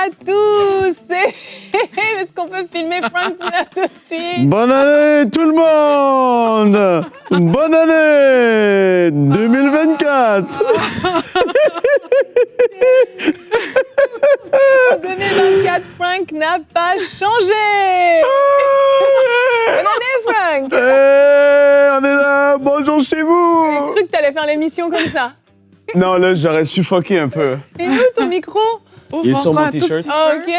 à tous. Est-ce qu'on peut filmer Frank là tout de suite? Bonne année tout le monde! Bonne année 2024! En 2024, Frank n'a pas changé. Bonne année, Frank. On est là, bonjour chez J'ai vous! cru que t'allais faire l'émission comme ça. Non, là, j'aurais suffoqué un peu. Et où ton micro? Il est sur mon t-shirt. Ok,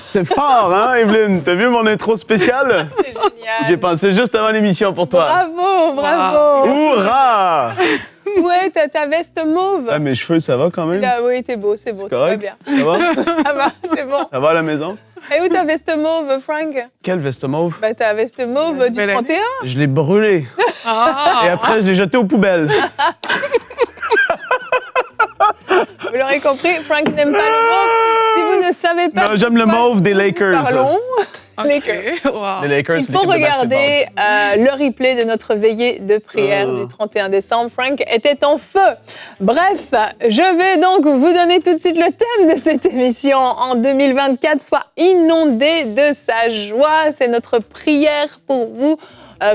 C'est fort, hein, Evelyne? T'as vu mon intro spéciale? c'est génial. J'ai pensé juste avant l'émission pour toi. Bravo, bravo. Hourra! Ouais, t'as ta veste mauve. Ah, mes cheveux, ça va quand même? Oui, t'es beau, c'est beau, C'est tout va correct? bien. Ça va? Ça va, c'est bon. Ça va à la maison? Et où ta veste mauve, Frank? Quelle veste mauve? Bah, ta veste mauve du Belle année. 31. Je l'ai brûlée. Et après, je l'ai jetée aux poubelles. Vous l'aurez compris, Frank n'aime pas le mauve. Si vous ne savez pas... Non, j'aime le mauve des Lakers. Parlons. Okay. Wow. Les Lakers, Il c'est faut l'équipe de regarder le replay de notre veillée de prière du 31 décembre. Frank était en feu. Bref, je vais donc vous donner tout de suite le thème de cette émission. En 2024, soit inondé de sa joie. C'est notre prière pour vous.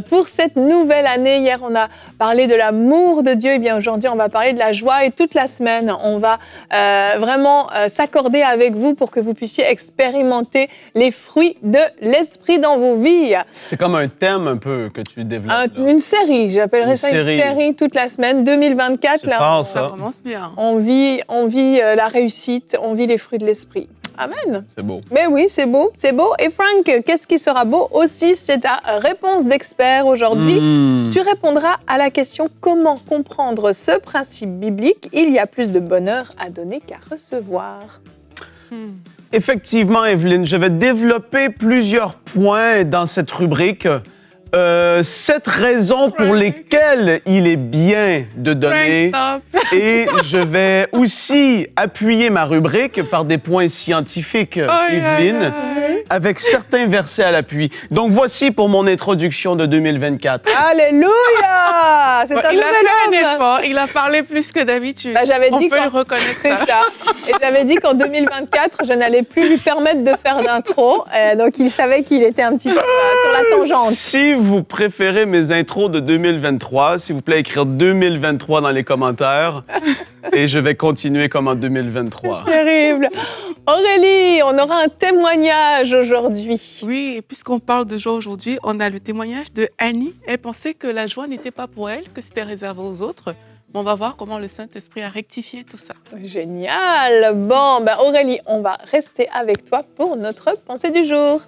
Pour cette nouvelle année, hier on a parlé de l'amour de Dieu, et bien aujourd'hui on va parler de la joie et toute la semaine on va vraiment s'accorder avec vous pour que vous puissiez expérimenter les fruits de l'esprit dans vos vies. C'est comme un thème un peu que tu développes. là. Une série, j'appellerais ça une série toute la semaine. 2024, C'est là, fort, Ça ça. commence bien. on vit la réussite, on vit les fruits de l'esprit. Amen. C'est beau. Mais oui, c'est beau, c'est beau. Et Frank, qu'est-ce qui sera beau aussi? C'est ta réponse d'expert aujourd'hui. Mmh. Tu répondras à la question comment comprendre ce principe biblique. Il y a plus de bonheur à donner qu'à recevoir. Effectivement, Evelyne, je vais développer plusieurs points dans cette rubrique. 7 raisons pour lesquelles il est bien de donner. Frank, stop. Et je vais aussi appuyer ma rubrique par des points scientifiques, Evelyne, avec certains versets à l'appui. Donc voici pour mon introduction de 2024. Alléluia! C'est un Il a fait un nouvel homme. effort. Il a parlé plus que d'habitude. Bah, j'avais On dit peut qu'en- le reconnaître. C'est ça. Et j'avais dit qu'en 2024, je n'allais plus lui permettre de faire d'intro. Donc, il savait qu'il était un petit peu sur la tangente. Si vous préférez mes intros de 2023, s'il vous plaît, écrire 2023 dans les commentaires et je vais continuer comme en 2023. Terrible. Aurélie, on aura un témoignage aujourd'hui. Oui, et puisqu'on parle de joie aujourd'hui, on a le témoignage de Annie. Elle pensait que la joie n'était pas pour elle, que c'était réservé aux autres. On va voir comment le Saint-Esprit a rectifié tout ça. Génial. Bon, ben Aurélie, on va rester avec toi pour notre pensée du jour.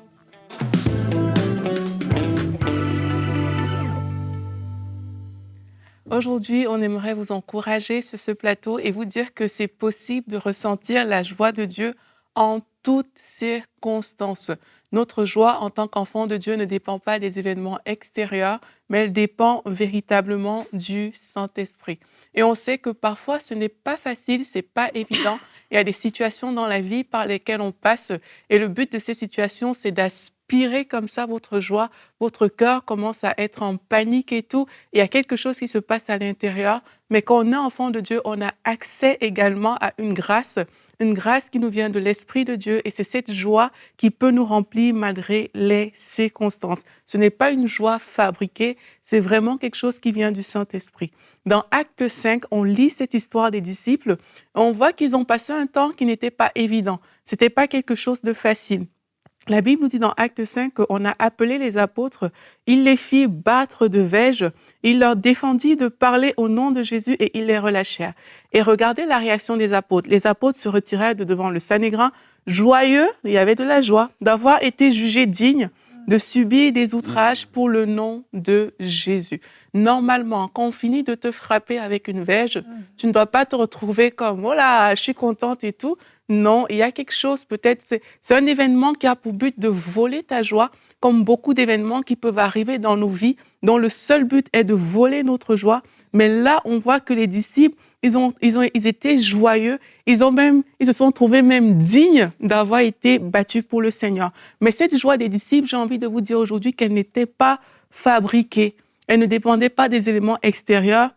Aujourd'hui, on aimerait vous encourager sur ce plateau et vous dire que c'est possible de ressentir la joie de Dieu en toutes circonstances. Notre joie en tant qu'enfant de Dieu ne dépend pas des événements extérieurs, mais elle dépend véritablement du Saint-Esprit. Et on sait que parfois, ce n'est pas facile, ce n'est pas évident. Il y a des situations dans la vie par lesquelles on passe et le but de ces situations, c'est d'aspirer comme ça votre joie. Votre cœur commence à être en panique et tout. Il y a quelque chose qui se passe à l'intérieur, mais quand on est enfant de Dieu, on a accès également à une grâce qui nous vient de l'Esprit de Dieu et c'est cette joie qui peut nous remplir malgré les circonstances. Ce n'est pas une joie fabriquée, c'est vraiment quelque chose qui vient du Saint-Esprit. Dans Acte 5, on lit cette histoire des disciples. On voit qu'ils ont passé un temps qui n'était pas évident. Ce n'était pas quelque chose de facile. La Bible nous dit dans Acte 5 qu'on a appelé les apôtres, il les fit battre de verge, il leur défendit de parler au nom de Jésus et ils les relâchèrent. Et regardez la réaction des apôtres. Les apôtres se retirèrent de devant le Sanhédrin, joyeux, il y avait de la joie, d'avoir été jugés dignes de subir des outrages pour le nom de Jésus. Normalement, quand on finit de te frapper avec une verge, tu ne dois pas te retrouver comme « oh là, je suis contente et tout ». Non, il y a quelque chose, peut-être, c'est un événement qui a pour but de voler ta joie, comme beaucoup d'événements qui peuvent arriver dans nos vies, dont le seul but est de voler notre joie. Mais là, on voit que les disciples, ils étaient joyeux, ils se sont trouvés même dignes d'avoir été battus pour le Seigneur. Mais cette joie des disciples, j'ai envie de vous dire aujourd'hui qu'elle n'était pas fabriquée. Elle ne dépendait pas des éléments extérieurs,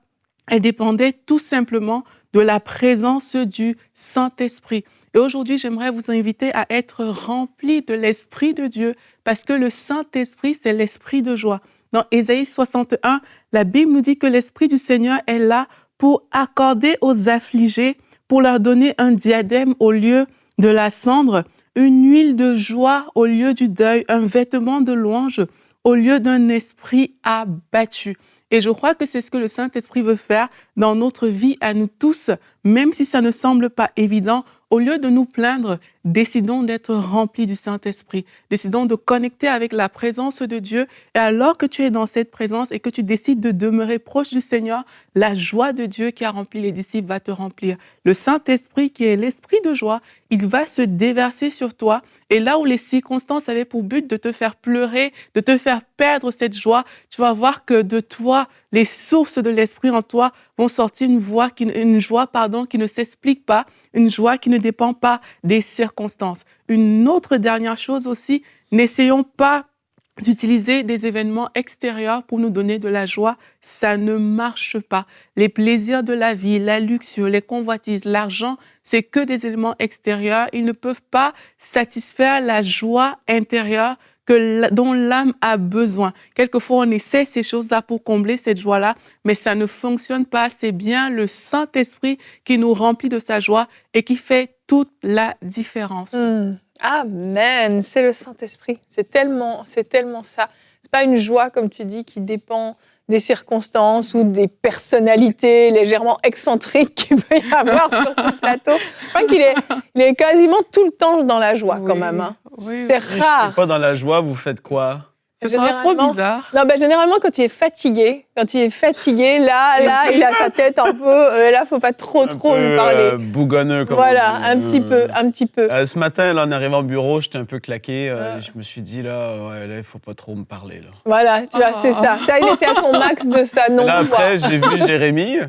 elle dépendait tout simplement de la présence du Saint-Esprit. Et aujourd'hui, j'aimerais vous inviter à être remplis de l'Esprit de Dieu, parce que le Saint-Esprit, c'est l'Esprit de joie. Dans Ésaïe 61, la Bible nous dit que l'Esprit du Seigneur est là pour accorder aux affligés, pour leur donner un diadème au lieu de la cendre, une huile de joie au lieu du deuil, un vêtement de louange au lieu d'un esprit abattu. Et je crois que c'est ce que le Saint-Esprit veut faire dans notre vie à nous tous, même si ça ne semble pas évident. Au lieu de nous plaindre, décidons d'être remplis du Saint-Esprit. Décidons de connecter avec la présence de Dieu. Et alors que tu es dans cette présence et que tu décides de demeurer proche du Seigneur, la joie de Dieu qui a rempli les disciples va te remplir. Le Saint-Esprit, qui est l'Esprit de joie, il va se déverser sur toi. Et là où les circonstances avaient pour but de te faire pleurer, de te faire perdre cette joie, tu vas voir que de toi, les sources de l'Esprit en toi vont sortir une joie qui ne s'explique pas, une joie qui ne dépend pas des circonstances. Une autre dernière chose aussi, n'essayons pas d'utiliser des événements extérieurs pour nous donner de la joie, ça ne marche pas. Les plaisirs de la vie, la luxure, les convoitises, l'argent, c'est que des éléments extérieurs. Ils ne peuvent pas satisfaire la joie intérieure dont l'âme a besoin. Quelquefois, on essaie ces choses-là pour combler cette joie-là, mais ça ne fonctionne pas. C'est bien le Saint-Esprit qui nous remplit de sa joie et qui fait toute la différence. Amen, c'est le Saint-Esprit. C'est tellement ça. C'est pas une joie, comme tu dis, qui dépend des circonstances ou des personnalités légèrement excentriques qu'il peut y avoir sur ce plateau. Je crois qu'il est quasiment tout le temps dans la joie, quand même. Hein. Oui, c'est Si rare. je suis pas dans la joie, vous faites quoi? Ce sera trop bizarre. Non, généralement, quand il est fatigué, là, il a sa tête un peu... là, faut pas trop lui parler. Bougonneux, comme Voilà, on dit. un petit peu. Ce matin, là, en arrivant au bureau, j'étais un peu claqué. Je me suis dit, là, il faut pas trop me parler. Là. Voilà, tu vois, c'est ça. Ça, il était à son max de sa non-joie. Là, après, j'ai vu Jérémy.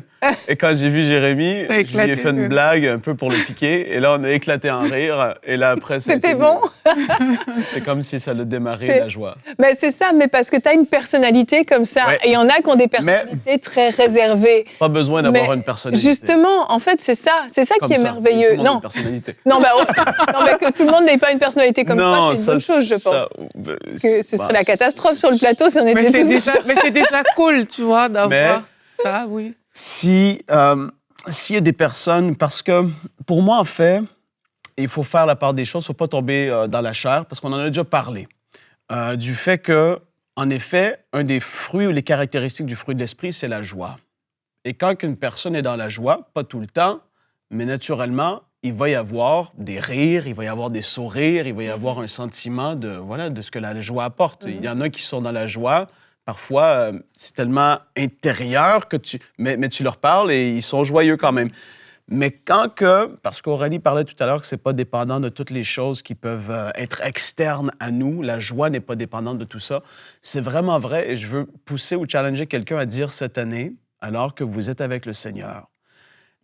Et quand j'ai vu Jérémy, je lui ai fait une blague un peu pour le piquer. Et là, on a éclaté en rire. Et là, après, c'était bon. C'est comme si ça le démarrait, la joie. Mais c'est ça, mais parce que tu as une personnalité comme ça. Ouais. Et il y en a qui ont des personnalités très réservées. Pas besoin d'avoir une personnalité. Justement, en fait, c'est ça qui est merveilleux. Tout le monde a une personnalité. Non, que tout le monde n'ait pas une personnalité comme toi, c'est une bonne chose, je pense. Parce que ce serait la catastrophe sur le plateau si on était tous... Mais c'est déjà cool, tu vois, d'avoir ça, oui. S'il y a des personnes, parce que pour moi, en fait, il faut faire la part des choses, il ne faut pas tomber dans la chair, parce qu'on en a déjà parlé, du fait que, en effet, un des fruits ou les caractéristiques du fruit de l'esprit, c'est la joie. Et quand une personne est dans la joie, pas tout le temps, mais naturellement, il va y avoir des rires, il va y avoir des sourires, il va y avoir un sentiment de ce que la joie apporte. Il y en a qui sont dans la joie. Parfois, c'est tellement intérieur que mais tu leur parles et ils sont joyeux quand même. Mais parce qu'Aurélie parlait tout à l'heure que c'est pas dépendant de toutes les choses qui peuvent être externes à nous, la joie n'est pas dépendante de tout ça, c'est vraiment vrai et je veux pousser ou challenger quelqu'un à dire cette année, alors que vous êtes avec le Seigneur,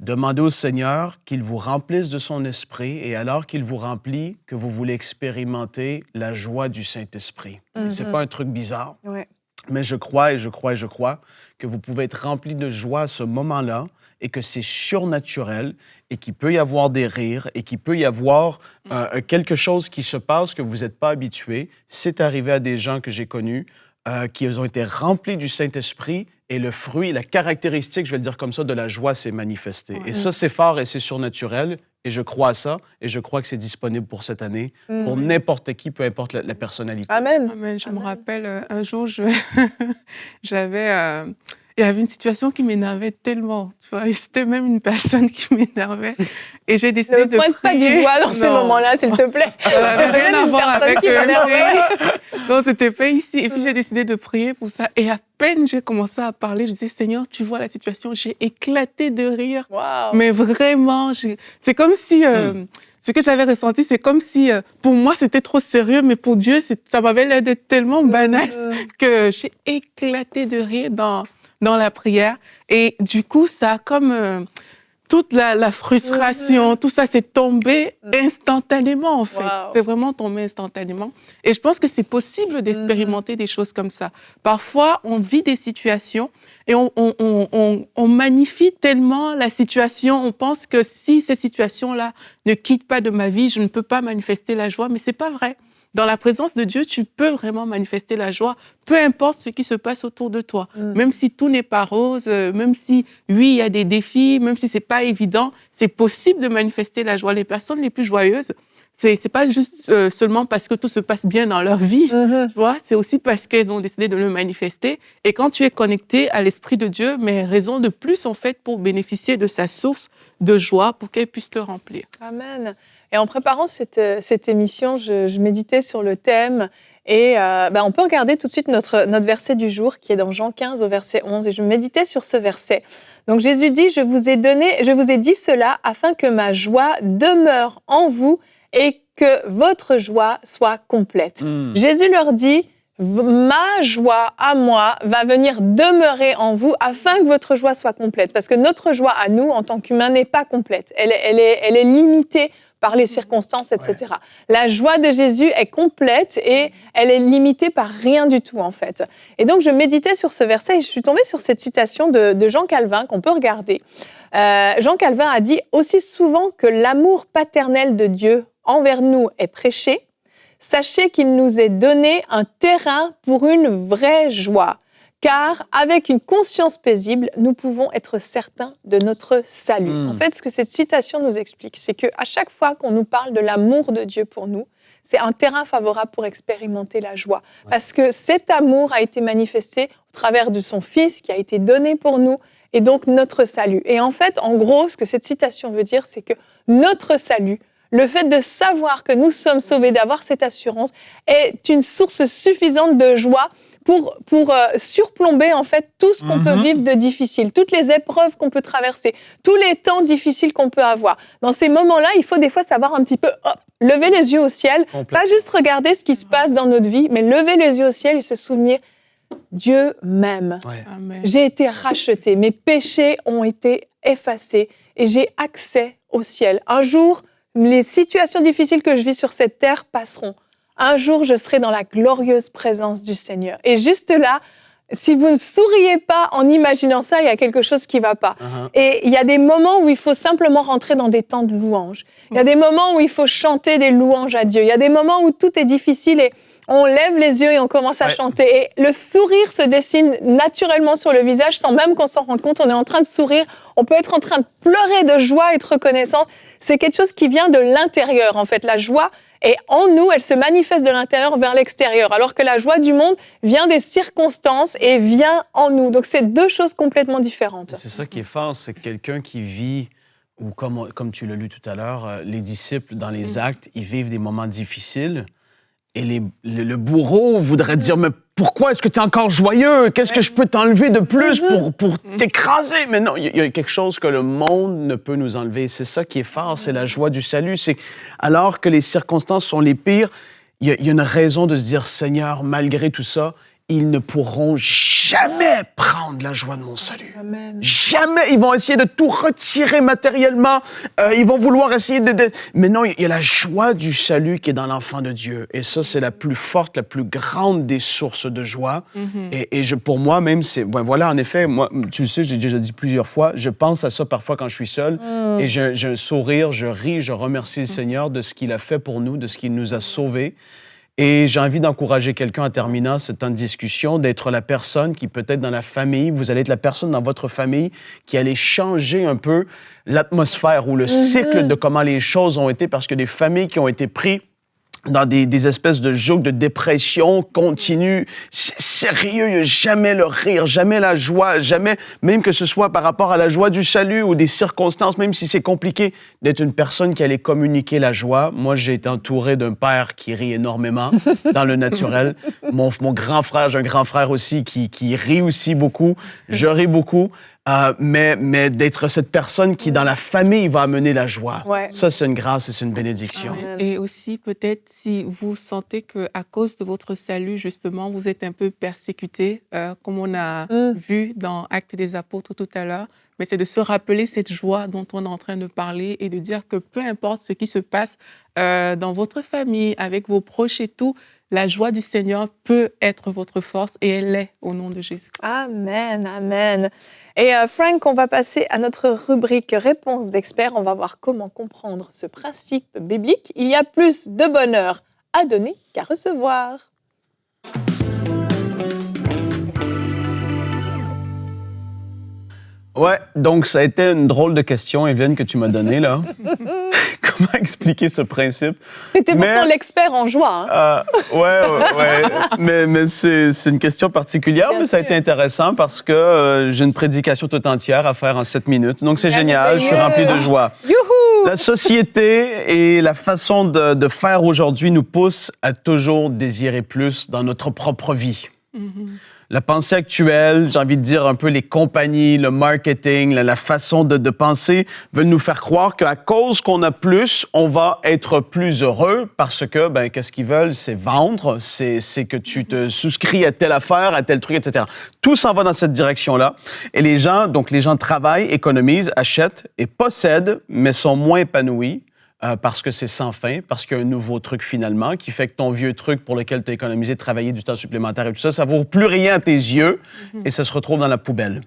demandez au Seigneur qu'il vous remplisse de son esprit et alors qu'il vous remplit, que vous voulez expérimenter la joie du Saint-Esprit. C'est pas un truc bizarre. Ouais. Mais je crois que vous pouvez être rempli de joie à ce moment-là et que c'est surnaturel et qu'il peut y avoir des rires et qu'il peut y avoir quelque chose qui se passe que vous n'êtes pas habitué. C'est arrivé à des gens que j'ai connus qui ont été remplis du Saint-Esprit et le fruit, la caractéristique, je vais le dire comme ça, de la joie s'est manifestée. Et ça, c'est fort et c'est surnaturel. Et je crois à ça, et je crois que c'est disponible pour cette année, pour n'importe qui, peu importe la personnalité. Amen. Je me rappelle, un jour, il y avait une situation qui m'énervait tellement, tu vois, et c'était même une personne qui m'énervait. Et j'ai décidé de prier. Ne pointe pas du doigt dans ces moments-là, s'il te plaît. Ça n'avait rien à voir avec qui m'énervait. Non, c'était pas ici. Et puis, j'ai décidé de prier pour ça. Et à peine j'ai commencé à parler, je disais, Seigneur, tu vois la situation, j'ai éclaté de rire. Wow. Mais vraiment, c'est comme si... Ce que j'avais ressenti, c'est comme si, pour moi, c'était trop sérieux, mais pour Dieu, ça m'avait l'air d'être tellement banal que j'ai éclaté de rire dans la prière. Et du coup, ça a comme... toute la frustration, tout ça, c'est tombé instantanément, en fait. Wow. C'est vraiment tombé instantanément. Et je pense que c'est possible d'expérimenter des choses comme ça. Parfois, on vit des situations et on magnifie tellement la situation. On pense que si cette situation-là ne quitte pas de ma vie, je ne peux pas manifester la joie, mais c'est pas vrai. Dans la présence de Dieu, tu peux vraiment manifester la joie, peu importe ce qui se passe autour de toi. Même si tout n'est pas rose, même si, oui, il y a des défis, même si c'est pas évident, c'est possible de manifester la joie. Les personnes les plus joyeuses, c'est pas juste seulement parce que tout se passe bien dans leur vie, tu vois, c'est aussi parce qu'elles ont décidé de le manifester. Et quand tu es connecté à l'Esprit de Dieu, mais raison de plus, en fait, pour bénéficier de sa source de joie, pour qu'elle puisse te remplir. Amen. Et en préparant cette émission, je méditais sur le thème et on peut regarder tout de suite notre verset du jour qui est dans Jean 15 au verset 11 et je méditais sur ce verset. Donc Jésus dit, je vous ai dit cela afin que ma joie demeure en vous et que votre joie soit complète. Jésus leur dit, ma joie à moi va venir demeurer en vous afin que votre joie soit complète. Parce que notre joie à nous, en tant qu'humains, n'est pas complète. Elle est limitée par les circonstances, etc. Ouais. La joie de Jésus est complète et elle est limitée par rien du tout, en fait. Et donc, je méditais sur ce verset et je suis tombée sur cette citation de Jean Calvin qu'on peut regarder. Jean Calvin a dit « Aussi souvent que l'amour paternel de Dieu envers nous est prêché, sachez qu'il nous est donné un terrain pour une vraie joie. Car avec une conscience paisible, nous pouvons être certains de notre salut. » En fait, ce que cette citation nous explique, c'est qu'à chaque fois qu'on nous parle de l'amour de Dieu pour nous, c'est un terrain favorable pour expérimenter la joie. Parce que cet amour a été manifesté au travers de son Fils qui a été donné pour nous, et donc notre salut. Et en fait, en gros, ce que cette citation veut dire, c'est que notre salut, le fait de savoir que nous sommes sauvés, d'avoir cette assurance, est une source suffisante de joie pour surplomber en fait tout ce qu'on peut vivre de difficile, toutes les épreuves qu'on peut traverser, tous les temps difficiles qu'on peut avoir. Dans ces moments-là, il faut des fois savoir un petit peu lever les yeux au ciel, pas juste regarder ce qui se passe dans notre vie, mais lever les yeux au ciel et se souvenir Dieu m'aime. Ouais. J'ai été racheté, mes péchés ont été effacés et j'ai accès au ciel. Un jour, les situations difficiles que je vis sur cette terre passeront. Un jour, je serai dans la glorieuse présence du Seigneur. Et juste là, si vous ne souriez pas en imaginant ça, il y a quelque chose qui ne va pas. Et il y a des moments où il faut simplement rentrer dans des temps de louange. Il y a des moments où il faut chanter des louanges à Dieu. Il y a des moments où tout est difficile et on lève les yeux et on commence à chanter. Et le sourire se dessine naturellement sur le visage sans même qu'on s'en rende compte. On est en train de sourire. On peut être en train de pleurer de joie et de reconnaissance. C'est quelque chose qui vient de l'intérieur, en fait. La joie est en nous, elle se manifeste de l'intérieur vers l'extérieur. Alors que la joie du monde vient des circonstances et vient en nous. Donc, c'est deux choses complètement différentes. C'est ça qui est fort, c'est quelqu'un qui vit, ou comme tu l'as lu tout à l'heure, les disciples, dans les actes, ils vivent des moments difficiles. Et le bourreau voudrait dire, mais pourquoi est-ce que tu es encore joyeux? Qu'est-ce que je peux t'enlever de plus pour t'écraser? Mais non, il y a quelque chose que le monde ne peut nous enlever. C'est ça qui est fort, c'est la joie du salut. C'est alors que les circonstances sont les pires, il y a une raison de se dire, Seigneur, malgré tout ça, ils ne pourront jamais prendre la joie de mon salut. Amen. Jamais. Ils vont essayer de tout retirer matériellement. Ils vont vouloir essayer de... Mais non, il y a la joie du salut qui est dans l'enfant de Dieu. Et ça, c'est la plus forte, la plus grande des sources de joie. Et pour moi, même, c'est... voilà, en effet, moi, tu le sais, je l'ai déjà dit plusieurs fois, je pense à ça parfois quand je suis seul. Et j'ai un sourire, je ris, je remercie le Seigneur de ce qu'il a fait pour nous, de ce qu'il nous a sauvés. Et j'ai envie d'encourager quelqu'un en terminant ce temps de discussion, d'être la personne qui peut-être dans la famille, vous allez être la personne dans votre famille qui allait changer un peu l'atmosphère ou le cycle de comment les choses ont été, parce que des familles qui ont été prises dans des espèces de joug de dépression continue, sérieux, il n'y a jamais le rire, jamais la joie, jamais, même que ce soit par rapport à la joie du salut ou des circonstances, même si c'est compliqué, d'être une personne qui allait communiquer la joie. Moi, j'ai été entouré d'un père qui rit énormément dans le naturel. Mon grand frère, j'ai un grand frère aussi qui rit aussi beaucoup. Je ris beaucoup. mais d'être cette personne qui, dans la famille, va amener la joie. Ouais. Ça, c'est une grâce et c'est une bénédiction. Amen. Et aussi, peut-être, si vous sentez qu'à cause de votre salut, justement, vous êtes un peu persécuté, comme on a vu dans Actes des Apôtres tout à l'heure, mais c'est de se rappeler cette joie dont on est en train de parler et de dire que peu importe ce qui se passe dans votre famille, avec vos proches et tout, la joie du Seigneur peut être votre force et elle l'est au nom de Jésus. Amen, amen. Et Frank, on va passer à notre rubrique Réponse d'experts. On va voir comment comprendre ce principe biblique. Il y a plus de bonheur à donner qu'à recevoir. Ouais, donc ça a été une drôle de question, Evelyne, que tu m'as donnée, là. Comment expliquer ce principe? C'était pourtant l'expert en joie. Hein? Ouais. Mais c'est une question particulière, Bien mais ça a sûr. été intéressant parce que j'ai une prédication toute entière à faire en 7 minutes. Donc c'est génial, je suis rempli de joie. Youhou! La société et la façon de faire aujourd'hui nous poussent à toujours désirer plus dans notre propre vie. La pensée actuelle, j'ai envie de dire un peu les compagnies, le marketing, la façon de penser veulent nous faire croire qu'à cause qu'on a plus, on va être plus heureux parce que, qu'est-ce qu'ils veulent? C'est vendre, c'est que tu te souscris à telle affaire, à tel truc, etc. Tout s'en va dans cette direction-là. Et les gens travaillent, économisent, achètent et possèdent, mais sont moins épanouis. Parce que c'est sans fin, parce qu'il y a un nouveau truc finalement qui fait que ton vieux truc pour lequel tu as économisé, travaillé du temps supplémentaire et tout ça, ça vaut plus rien à tes yeux et ça se retrouve dans la poubelle.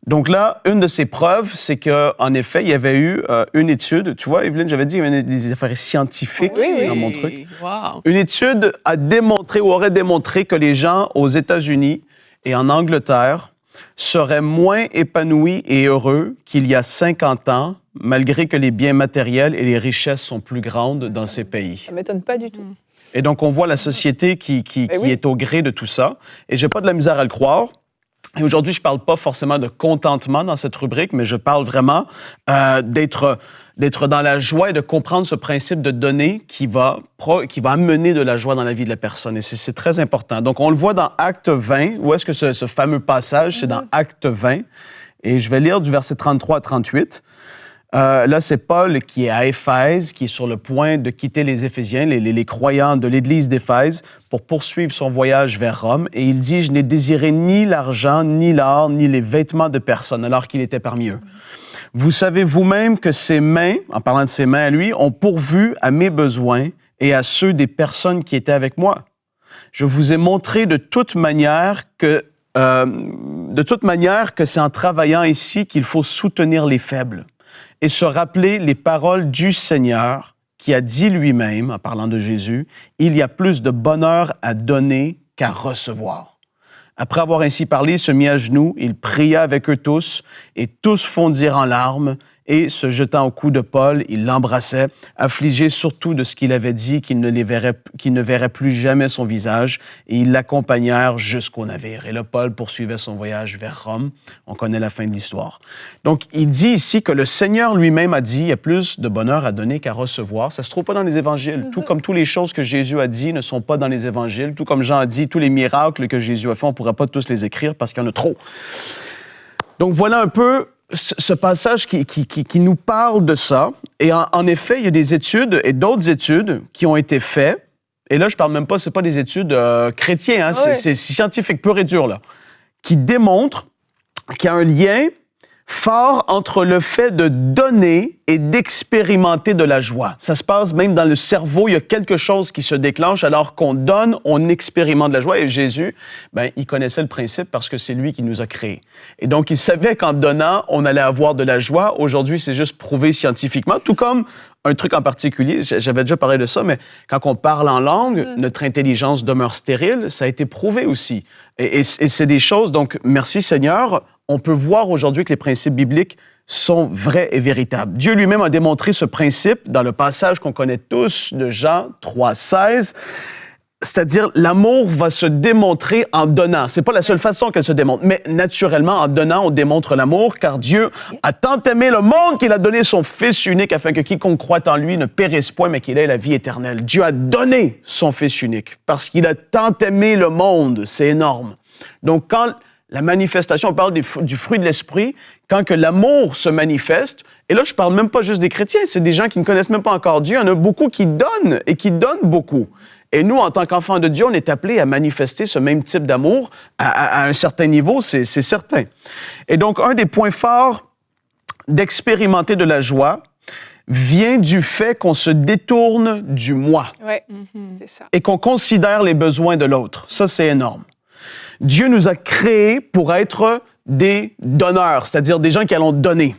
Donc là, une de ces preuves, c'est qu'en effet, il y avait eu une étude. Tu vois, Evelyne, j'avais dit qu'il y avait des affaires scientifiques dans mon truc. Wow. Une étude a démontré ou aurait démontré que les gens aux États-Unis et en Angleterre seraient moins épanouis et heureux qu'il y a 50 ans, malgré que les biens matériels et les richesses sont plus grandes dans ces pays. Ça ne m'étonne pas du tout. Et donc, on voit la société qui est au gré de tout ça. Et j'ai pas de la misère à le croire. Et aujourd'hui, je parle pas forcément de contentement dans cette rubrique, mais je parle vraiment d'être dans la joie et de comprendre ce principe de donner qui va amener de la joie dans la vie de la personne. Et c'est très important. Donc, on le voit dans Acte 20. Où est-ce que ce fameux passage? C'est dans Acte 20. Et je vais lire du verset 33 à 38. Là, c'est Paul qui est à Éphèse, qui est sur le point de quitter les Éphésiens, les croyants de l'Église d'Éphèse, pour poursuivre son voyage vers Rome. Et il dit « Je n'ai désiré ni l'argent, ni l'or, ni les vêtements de personne, alors qu'il était parmi eux. Vous savez vous-même que ses mains, en parlant de ses mains à lui, ont pourvu à mes besoins et à ceux des personnes qui étaient avec moi. Je vous ai montré de toute manière que c'est en travaillant ici qu'il faut soutenir les faibles et se rappeler les paroles du Seigneur qui a dit lui-même, en parlant de Jésus, « Il y a plus de bonheur à donner qu'à recevoir. » Après avoir ainsi parlé, il se mit à genoux, il pria avec eux tous, et tous fondirent en larmes, et se jetant au cou de Paul, il l'embrassait, affligé surtout de ce qu'il avait dit, qu'il ne verrait plus jamais son visage, et ils l'accompagnèrent jusqu'au navire. Et là, Paul poursuivait son voyage vers Rome. On connaît la fin de l'histoire. Donc, il dit ici que le Seigneur lui-même a dit, il y a plus de bonheur à donner qu'à recevoir. Ça ne se trouve pas dans les évangiles. Tout comme toutes les choses que Jésus a dit ne sont pas dans les évangiles. Tout comme Jean a dit, tous les miracles que Jésus a fait, on ne pourra pas tous les écrire parce qu'il y en a trop. Donc, voilà un peu ce passage qui nous parle de ça. Et en effet, il y a des études et d'autres études qui ont été faites. Et là, je parle même pas, c'est pas des études chrétiennes, hein, c'est scientifique pur et dur, là, qui démontrent qu'il y a un lien fort entre le fait de donner et d'expérimenter de la joie. Ça se passe même dans le cerveau, il y a quelque chose qui se déclenche alors qu'on donne, on expérimente de la joie. Et Jésus, il connaissait le principe parce que c'est lui qui nous a créés. Et donc, il savait qu'en donnant, on allait avoir de la joie. Aujourd'hui, c'est juste prouvé scientifiquement, tout comme un truc en particulier, j'avais déjà parlé de ça, mais quand on parle en langue, notre intelligence demeure stérile, ça a été prouvé aussi. Et c'est des choses, donc merci Seigneur, on peut voir aujourd'hui que les principes bibliques sont vrais et véritables. Dieu lui-même a démontré ce principe dans le passage qu'on connaît tous de Jean 3,16, c'est-à-dire l'amour va se démontrer en donnant. C'est pas la seule façon qu'elle se démontre, mais naturellement, en donnant, on démontre l'amour, car Dieu a tant aimé le monde qu'il a donné son Fils unique afin que quiconque croit en lui ne périsse point, mais qu'il ait la vie éternelle. Dieu a donné son Fils unique parce qu'il a tant aimé le monde. C'est énorme. Donc, quand La manifestation, on parle du fruit de l'esprit, quand que l'amour se manifeste. Et là, je parle même pas juste des chrétiens, c'est des gens qui ne connaissent même pas encore Dieu. Il y en a beaucoup qui donnent et qui donnent beaucoup. Et nous, en tant qu'enfants de Dieu, on est appelés à manifester ce même type d'amour à un certain niveau, c'est certain. Et donc, un des points forts d'expérimenter de la joie vient du fait qu'on se détourne du moi. Oui, c'est ça. Et qu'on considère les besoins de l'autre. Ça, c'est énorme. Dieu nous a créés pour être des donneurs, c'est-à-dire des gens qui allons donner.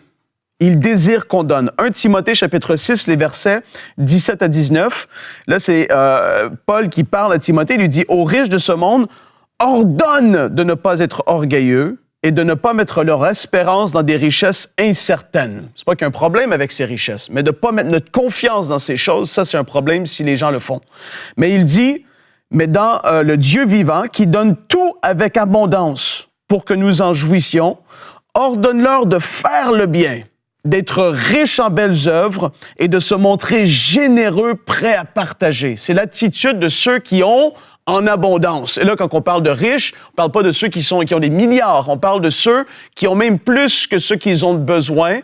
Il désire qu'on donne. 1 Timothée, chapitre 6, les versets 17 à 19. Là, c'est Paul qui parle à Timothée. Il lui dit « Aux riches de ce monde, ordonne de ne pas être orgueilleux et de ne pas mettre leur espérance dans des richesses incertaines. » C'est pas qu'il y a un problème avec ces richesses, mais de ne pas mettre notre confiance dans ces choses, ça, c'est un problème si les gens le font. Mais il dit « Mais dans le Dieu vivant qui donne tout avec abondance pour que nous en jouissions, ordonne-leur de faire le bien, d'être riches en belles œuvres et de se montrer généreux, prêts à partager. » C'est l'attitude de ceux qui ont en abondance. Et là, quand on parle de riches, on ne parle pas de ceux qui ont des milliards. On parle de ceux qui ont même plus que ceux qu'ils ont besoin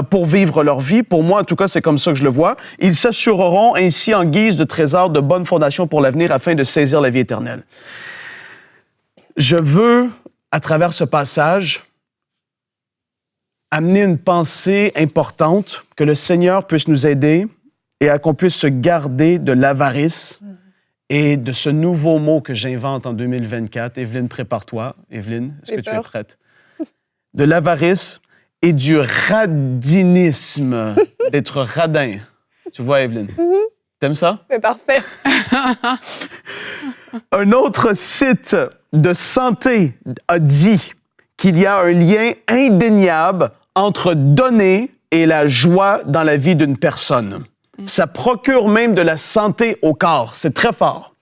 pour vivre leur vie. Pour moi, en tout cas, c'est comme ça que je le vois. Ils s'assureront ainsi en guise de trésor de bonnes fondations pour l'avenir afin de saisir la vie éternelle. Je veux, à travers ce passage, amener une pensée importante, que le Seigneur puisse nous aider et qu'on puisse se garder de l'avarice et de ce nouveau mot que j'invente en 2024. Evelyne, prépare-toi. Evelyne, est-ce que tu es prête? De l'avarice et du radinisme, d'être radin. Tu vois, Evelyne? T'aimes ça? C'est parfait. Un autre site de santé a dit qu'il y a un lien indéniable entre donner et la joie dans la vie d'une personne. Ça procure même de la santé au corps. C'est très fort.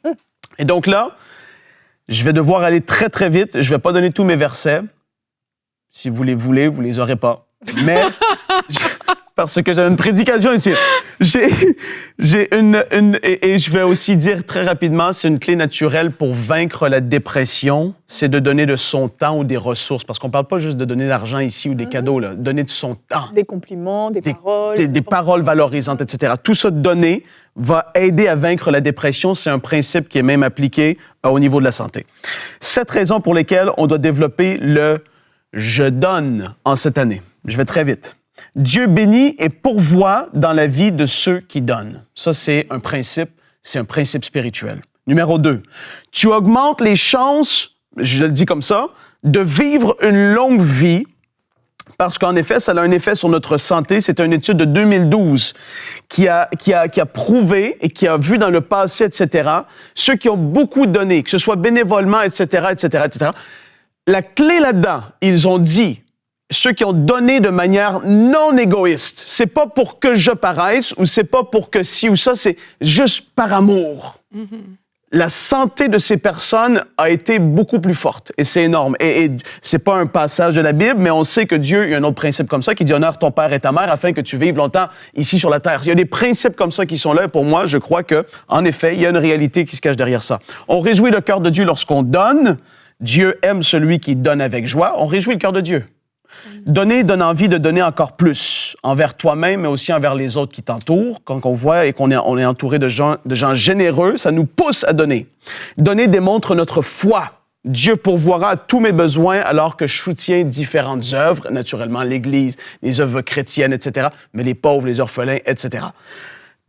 Et donc là, je vais devoir aller très, très vite. Je ne vais pas donner tous mes versets. Si vous les voulez, vous ne les aurez pas. Mais, parce que j'ai une prédication ici. Et je vais aussi dire très rapidement, c'est une clé naturelle pour vaincre la dépression, c'est de donner de son temps ou des ressources. Parce qu'on ne parle pas juste de donner de l'argent ici ou des cadeaux, là. Donner de son temps. Des compliments, des paroles. Des paroles valorisantes, etc. Tout ça donné va aider à vaincre la dépression. C'est un principe qui est même appliqué au niveau de la santé. 7 raisons pour lesquelles on doit développer le « je donne » en cette année. Je vais très vite. Dieu bénit et pourvoit dans la vie de ceux qui donnent. Ça, c'est un principe spirituel. Numéro 2, tu augmentes les chances, je le dis comme ça, de vivre une longue vie parce qu'en effet, ça a un effet sur notre santé. C'est une étude de 2012 qui a prouvé et qui a vu dans le passé, etc., ceux qui ont beaucoup donné, que ce soit bénévolement, etc., la clé là-dedans, ils ont dit, ceux qui ont donné de manière non égoïste. C'est pas pour que je paraisse ou c'est pas pour que ci ou ça, c'est juste par amour. La santé de ces personnes a été beaucoup plus forte et c'est énorme. Et c'est pas un passage de la Bible, mais on sait que Dieu, il y a un autre principe comme ça qui dit « honore ton père et ta mère afin que tu vives longtemps ici sur la terre ». Il y a des principes comme ça qui sont là et pour moi, je crois que, en effet, il y a une réalité qui se cache derrière ça. On réjouit le cœur de Dieu lorsqu'on donne. Dieu aime celui qui donne avec joie. On réjouit le cœur de Dieu. Donner donne envie de donner encore plus envers toi-même, mais aussi envers les autres qui t'entourent. Quand on voit et qu'on est entouré de gens généreux, ça nous pousse à donner. Donner démontre notre foi. Dieu pourvoira à tous mes besoins alors que je soutiens différentes œuvres, naturellement l'Église, les œuvres chrétiennes, etc., mais les pauvres, les orphelins, etc.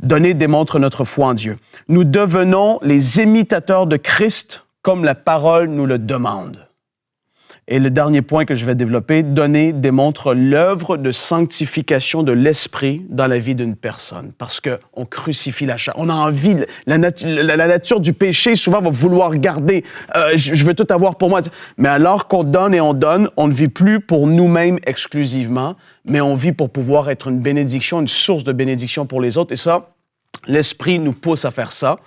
Donner démontre notre foi en Dieu. Nous devenons les imitateurs de Christ comme la parole nous le demande. Et le dernier point que je vais développer, donner démontre l'œuvre de sanctification de l'esprit dans la vie d'une personne. Parce qu'on crucifie la chair. On a envie, la nature du péché, souvent, va vouloir garder. Je veux tout avoir pour moi. Mais alors qu'on donne et on donne, on ne vit plus pour nous-mêmes exclusivement, mais on vit pour pouvoir être une bénédiction, une source de bénédiction pour les autres. Et ça, l'esprit nous pousse à faire ça.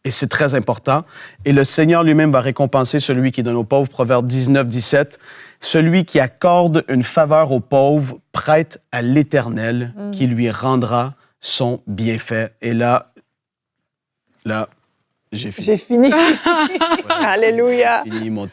Et c'est très important. Et le Seigneur lui-même va récompenser celui qui donne aux pauvres. Proverbe 19, 17. Celui qui accorde une faveur aux pauvres prête à l'Éternel qui lui rendra son bienfait. Et là, j'ai fini. J'ai fini. Alléluia. Fini mon...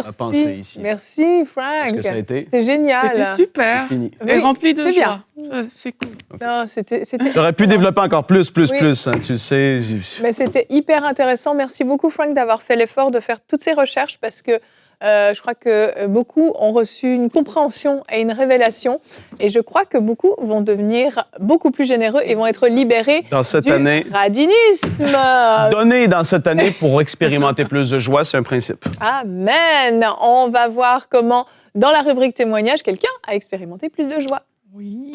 a pensé ici. Merci, Frank. Est-ce que ça a été? C'était génial. C'était super. C'est fini. Et Oui, rempli de c'est joie. bien. C'est cool. Non, c'était J'aurais pu excellent. développer encore plus, Oui. hein, tu le sais. Mais c'était hyper intéressant. Merci beaucoup, Frank, d'avoir fait l'effort de faire toutes ces recherches parce que je crois que beaucoup ont reçu une compréhension et une révélation. Et je crois que beaucoup vont devenir beaucoup plus généreux et vont être libérés Dans cette du année, radinisme. donner dans cette année pour expérimenter plus de joie, c'est un principe. Amen. On va voir comment, dans la rubrique témoignage, quelqu'un a expérimenté plus de joie. Oui.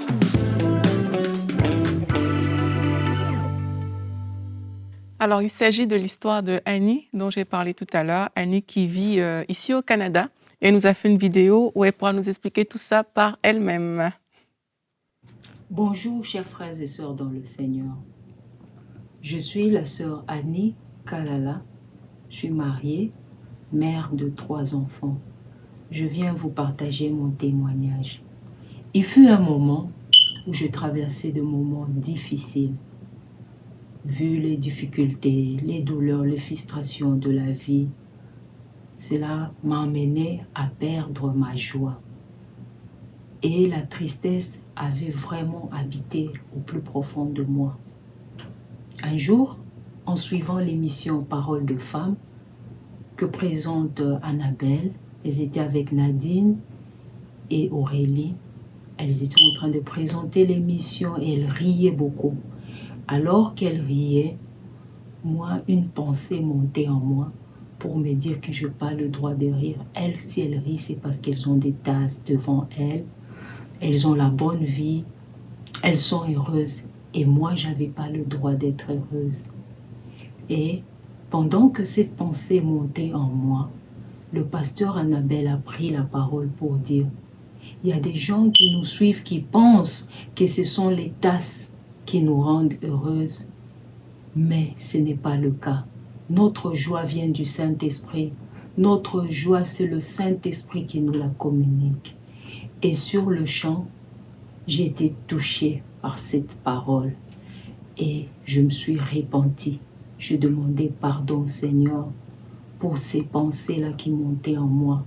Alors, il s'agit de l'histoire de Annie, dont j'ai parlé tout à l'heure. Annie qui vit ici au Canada. Et elle nous a fait une vidéo où elle pourra nous expliquer tout ça par elle-même. Bonjour, chers frères et sœurs dans le Seigneur. Je suis la sœur Annie Kalala. Je suis mariée, mère de 3 enfants. Je viens vous partager mon témoignage. Il fut un moment où je traversais de moments difficiles. Vu les difficultés, les douleurs, les frustrations de la vie, cela m'a amené à perdre ma joie. Et la tristesse avait vraiment habité au plus profond de moi. Un jour, en suivant l'émission Paroles de femmes que présente Annabelle, elles étaient avec Nadine et Aurélie. Elles étaient en train de présenter l'émission et elles riaient beaucoup. Alors qu'elles riaient, moi, une pensée montait en moi pour me dire que je n'ai pas le droit de rire. Elles, si elles rient, c'est parce qu'elles ont des tasses devant elles. Elles ont la bonne vie. Elles sont heureuses. Et moi, je n'avais pas le droit d'être heureuse. Et pendant que cette pensée montait en moi, le pasteur Annabelle a pris la parole pour dire « Il y a des gens qui nous suivent, qui pensent que ce sont les tasses qui nous rendent heureuses. Mais ce n'est pas le cas. Notre joie vient du Saint-Esprit. Notre joie, c'est le Saint-Esprit qui nous la communique. » Et sur le champ, j'ai été touchée par cette parole. Et je me suis repentie. Je demandais pardon, Seigneur, pour ces pensées-là qui montaient en moi.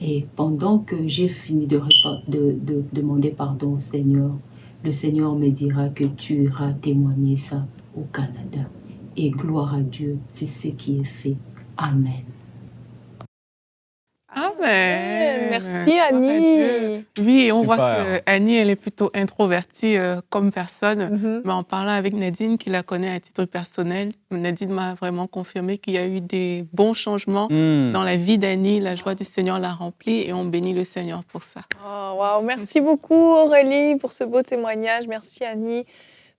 Et pendant que j'ai fini de demander pardon au Seigneur, le Seigneur me dira que tu iras témoigner ça au Canada. Et gloire à Dieu, c'est ce qui est fait. Amen. Amen. Merci, Gloire à Annie. Dieu. Oui, et on voit Super. que Annie, elle est plutôt introvertie comme personne. Mhm. Mais en parlant avec Nadine, qui la connaît à titre personnel, Nadine m'a vraiment confirmé qu'il y a eu des bons changements dans la vie d'Annie. La joie du Seigneur l'a remplie et on bénit le Seigneur pour ça. Oh, wow. Merci beaucoup, Aurélie, pour ce beau témoignage. Merci, Annie.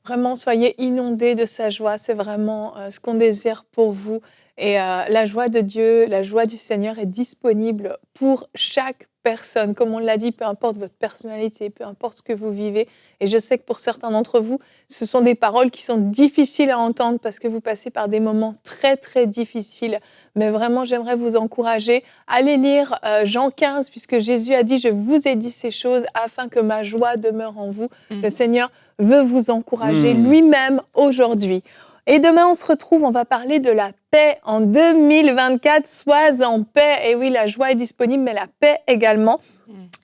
Vraiment, soyez inondés de sa joie. C'est vraiment ce qu'on désire pour vous. Et la joie de Dieu, la joie du Seigneur est disponible pour chaque personne. Comme on l'a dit, peu importe votre personnalité, peu importe ce que vous vivez. Et je sais que pour certains d'entre vous, ce sont des paroles qui sont difficiles à entendre parce que vous passez par des moments très, très difficiles. Mais vraiment, j'aimerais vous encourager. Allez lire Jean 15, puisque Jésus a dit « Je vous ai dit ces choses afin que ma joie demeure en vous ». Le Seigneur veut vous encourager lui-même aujourd'hui. Et demain, on se retrouve, on va parler de la paix en 2024. Sois en paix. Et oui, la joie est disponible, mais la paix également.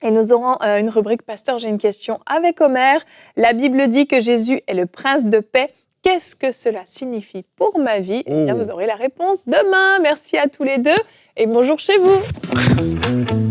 Et nous aurons une rubrique « Pasteur, j'ai une question » avec Omer. La Bible dit que Jésus est le prince de paix. Qu'est-ce que cela signifie pour ma vie? Eh bien, vous aurez la réponse demain. Merci à tous les deux et bonjour chez vous.